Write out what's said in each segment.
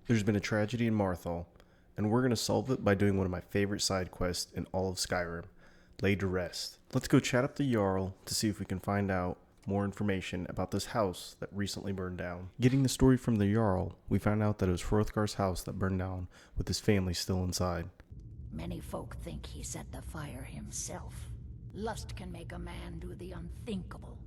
There's been a tragedy in Marthal, and we're going to solve it by doing one of my favorite side quests in all of Skyrim, Laid to Rest. Let's go chat up the Jarl to see if we can find out more information about this house that recently burned down. Getting the story from the Jarl, we found out that it was Hrothgar's house that burned down with his family still inside. Many folk think he set the fire himself. Lust can make a man do the unthinkable.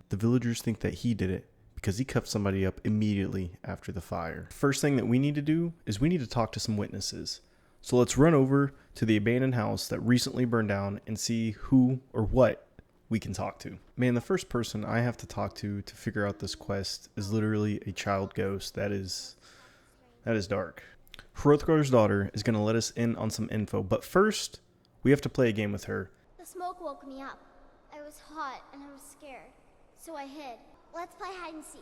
The villagers think that he did it because he cuffed somebody up immediately after the fire. First thing that we need to do is we need to talk to some witnesses. So let's run over to the abandoned house that recently burned down and see who or what we can talk to. Man, the first person I have to talk to figure out this quest is literally a child ghost. That is dark. Hrothgar's daughter is going to let us in on some info, but first we have to play a game with her. The smoke woke me up. I was hot and I was scared, so I hid. Let's play hide and seek.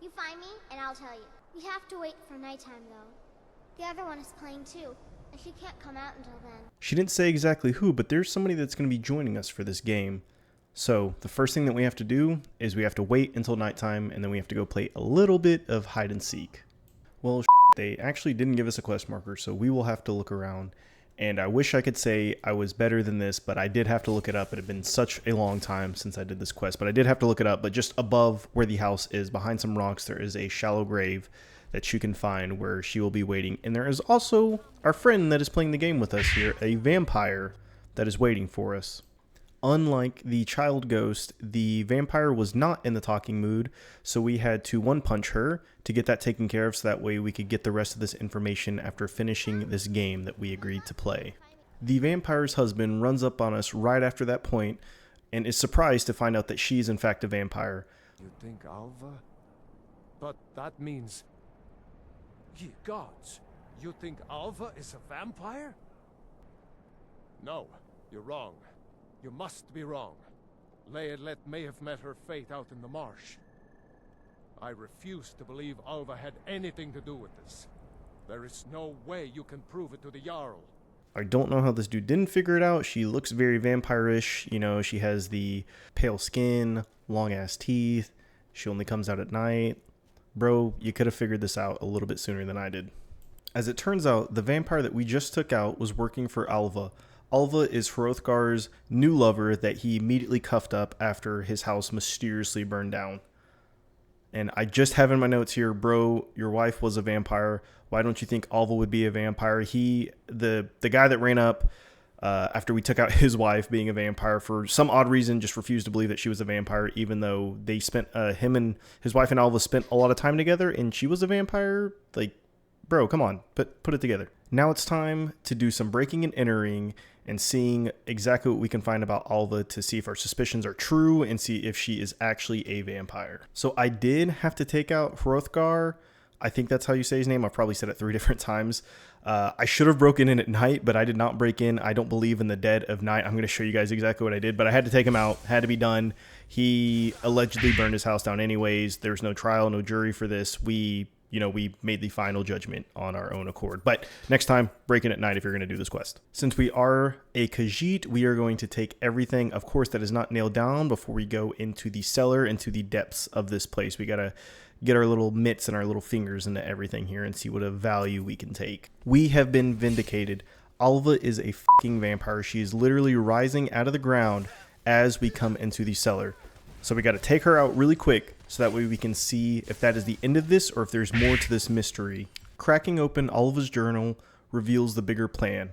You find me and I'll tell you. We have to wait for nighttime though. The other one is playing too, and she can't come out until then. She didn't say exactly who, but there's somebody that's going to be joining us for this game. So the first thing that we have to do is we have to wait until nighttime, and then we have to go play a little bit of hide and seek. Well, they actually didn't give us a quest marker, so we will have to look around. And I wish I could say I was better than this, but I did have to look it up. It had been such a long time since I did this quest, but I did have to look it up. But just above where the house is, behind some rocks, there is a shallow grave that you can find where she will be waiting. And there is also our friend that is playing the game with us here, a vampire that is waiting for us. Unlike the child ghost, the vampire was not in the talking mood, so we had to one-punch her to get that taken care of so that way we could get the rest of this information after finishing this game that we agreed to play. The vampire's husband runs up on us right after that point and is surprised to find out that she's in fact a vampire. You think Alva? But that means... Ye gods, you think Alva is a vampire? No, you're wrong. You must be wrong. Laedlet may have met her fate out in the marsh. I refuse to believe Alva had anything to do with this. There is no way you can prove it to the Jarl. I don't know how this dude didn't figure it out. She looks very vampire-ish. You know, she has the pale skin, long-ass teeth. She only comes out at night. Bro, you could have figured this out a little bit sooner than I did. As it turns out, the vampire that we just took out was working for Alva. Alva is Hrothgar's new lover that he immediately cuffed up after his house mysteriously burned down. And I just have in my notes here, bro, your wife was a vampire. Why don't you think Alva would be a vampire? The guy that ran up after we took out his wife being a vampire for some odd reason just refused to believe that she was a vampire, even though they spent him and his wife and Alva spent a lot of time together and she was a vampire. Like, bro, come on, put it together. Now it's time to do some breaking and entering and seeing exactly what we can find about Alva to see if our suspicions are true and see if she is actually a vampire. So I did have to take out Hrothgar. I think that's how you say his name. I've probably said it 3 different times. I should have broken in at night, but I did not break in. I don't believe in the dead of night. I'm going to show you guys exactly what I did, but I had to take him out. Had to be done. He allegedly burned his house down anyways. There's no trial, no jury for this. We made the final judgment on our own accord. But next time, break in at night if you're going to do this quest. Since we are a Khajiit, we are going to take everything, of course, that is not nailed down before we go into the cellar, into the depths of this place. We got to get our little mitts and our little fingers into everything here and see what a value we can take. We have been vindicated. Alva is a fucking vampire. She is literally rising out of the ground as we come into the cellar. So we got to take her out really quick so that way we can see if that is the end of this or if there's more to this mystery. Cracking open Alva's journal reveals the bigger plan.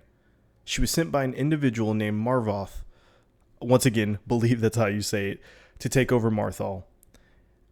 She was sent by an individual named Marvoth, once again, believe that's how you say it, to take over Marthal.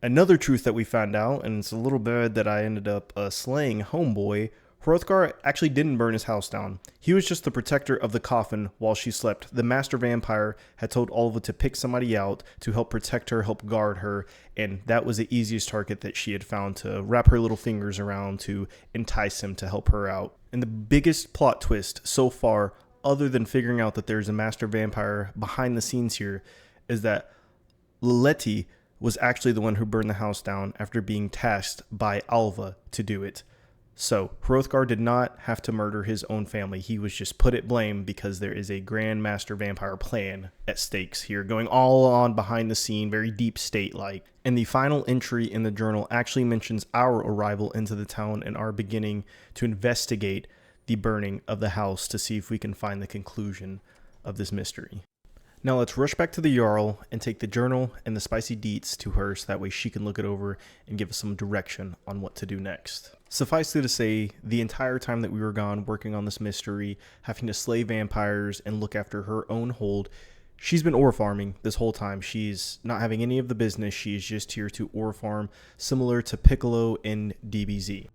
Another truth that we found out, and it's a little bad that I ended up slaying Homeboy, Hrothgar actually didn't burn his house down. He was just the protector of the coffin while she slept. The master vampire had told Alva to pick somebody out to help protect her, help guard her, and that was the easiest target that she had found to wrap her little fingers around to entice him to help her out. And the biggest plot twist so far, other than figuring out that there's a master vampire behind the scenes here, is that Lileti was actually the one who burned the house down after being tasked by Alva to do it. So, Hrothgar did not have to murder his own family. He was just put at blame because there is a Grand Master Vampire plan at stakes here, going all on behind the scene, very deep state-like. And the final entry in the journal actually mentions our arrival into the town and our beginning to investigate the burning of the house to see if we can find the conclusion of this mystery. Now let's rush back to the Jarl and take the journal and the spicy deets to her so that way she can look it over and give us some direction on what to do next. Suffice it to say, the entire time that we were gone working on this mystery, having to slay vampires and look after her own hold, she's been ore farming this whole time. She's not having any of the business. She is just here to ore farm, similar to Piccolo in DBZ.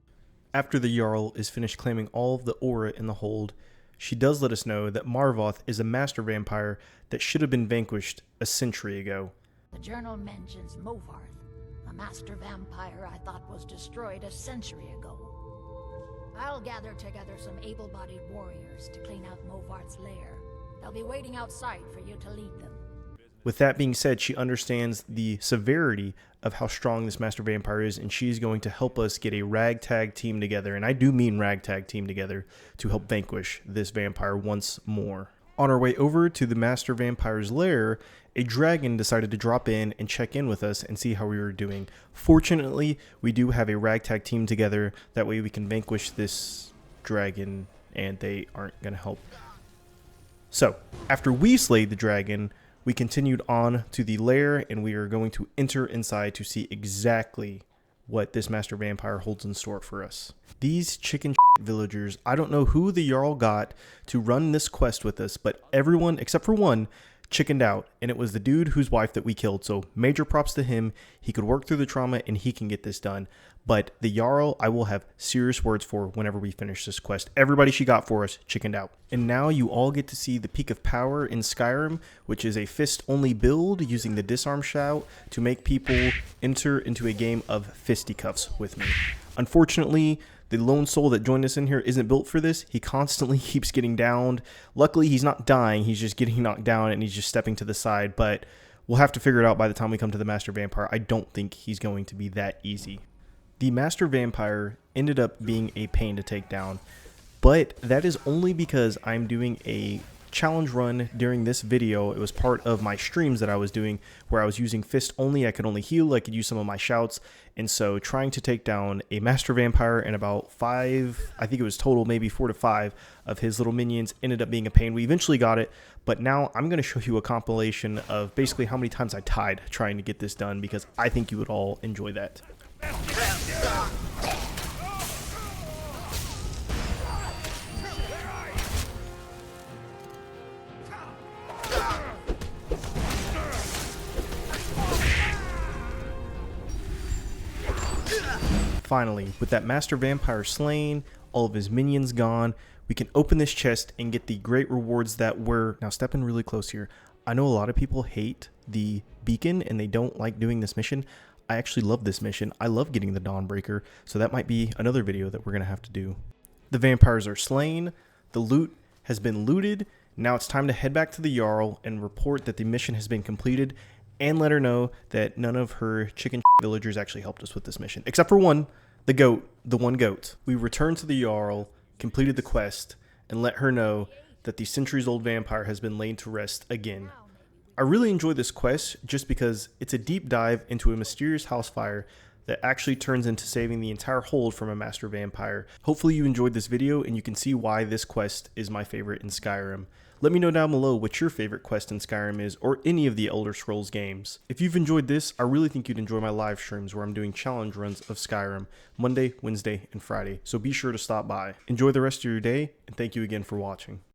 After the Jarl is finished claiming all of the ore in the hold, she does let us know that Marvoth is a master vampire that should have been vanquished a century ago. The journal mentions Movarth, a master vampire I thought was destroyed a century ago. I'll gather together some able-bodied warriors to clean out Movarth's lair. They'll be waiting outside for you to lead them. With that being said, she understands the severity of how strong this master vampire is, and she's going to help us get a ragtag team together, and I do mean ragtag team together, to help vanquish this vampire once more. On our way over to the master vampire's lair, a dragon decided to drop in and check in with us and see how we were doing. Fortunately, we do have a ragtag team together, that way we can vanquish this dragon, and they aren't going to help. So, after we slayed the dragon, we continued on to the lair, and we are going to enter inside to see exactly what this master vampire holds in store for us. These chicken villagers, I don't know who the Jarl got to run this quest with us, but everyone except for one chickened out, and it was the dude whose wife that we killed. So major props to him. He could work through the trauma and he can get this done. But the Jarl, I will have serious words for whenever we finish this quest. Everybody she got for us chickened out. And now you all get to see the peak of power in Skyrim, which is a fist-only build using the disarm shout to make people enter into a game of fisticuffs with me. Unfortunately, the lone soul that joined us in here isn't built for this. He constantly keeps getting downed. Luckily, he's not dying. He's just getting knocked down and he's just stepping to the side. But we'll have to figure it out by the time we come to the Master Vampire. I don't think he's going to be that easy. The Master Vampire ended up being a pain to take down, but that is only because I'm doing a challenge run during this video. It was part of my streams that I was doing where I was using fist only. I could only heal, I could use some of my shouts, and so trying to take down a Master Vampire and about 5, I think it was total, maybe 4 to 5 of his little minions ended up being a pain. We eventually got it, but now I'm going to show you a compilation of basically how many times I died trying to get this done because I think you would all enjoy that. Finally, with that Master Vampire slain, all of his minions gone, we can open this chest and get the great rewards that were... Now step in really close here. I know a lot of people hate the beacon and they don't like doing this mission. I actually love this mission. I love getting the Dawnbreaker, so that might be another video that we're going to have to do. The vampires are slain. The loot has been looted. Now it's time to head back to the Jarl and report that the mission has been completed and let her know that none of her chicken villagers actually helped us with this mission. Except for one, the goat, the one goat. We returned to the Jarl, completed the quest, and let her know that the centuries-old vampire has been laid to rest again. I really enjoy this quest just because it's a deep dive into a mysterious house fire that actually turns into saving the entire hold from a master vampire. Hopefully you enjoyed this video and you can see why this quest is my favorite in Skyrim. Let me know down below what your favorite quest in Skyrim is, or any of the Elder Scrolls games. If you've enjoyed this, I really think you'd enjoy my live streams where I'm doing challenge runs of Skyrim Monday, Wednesday, and Friday, so be sure to stop by. Enjoy the rest of your day, and thank you again for watching.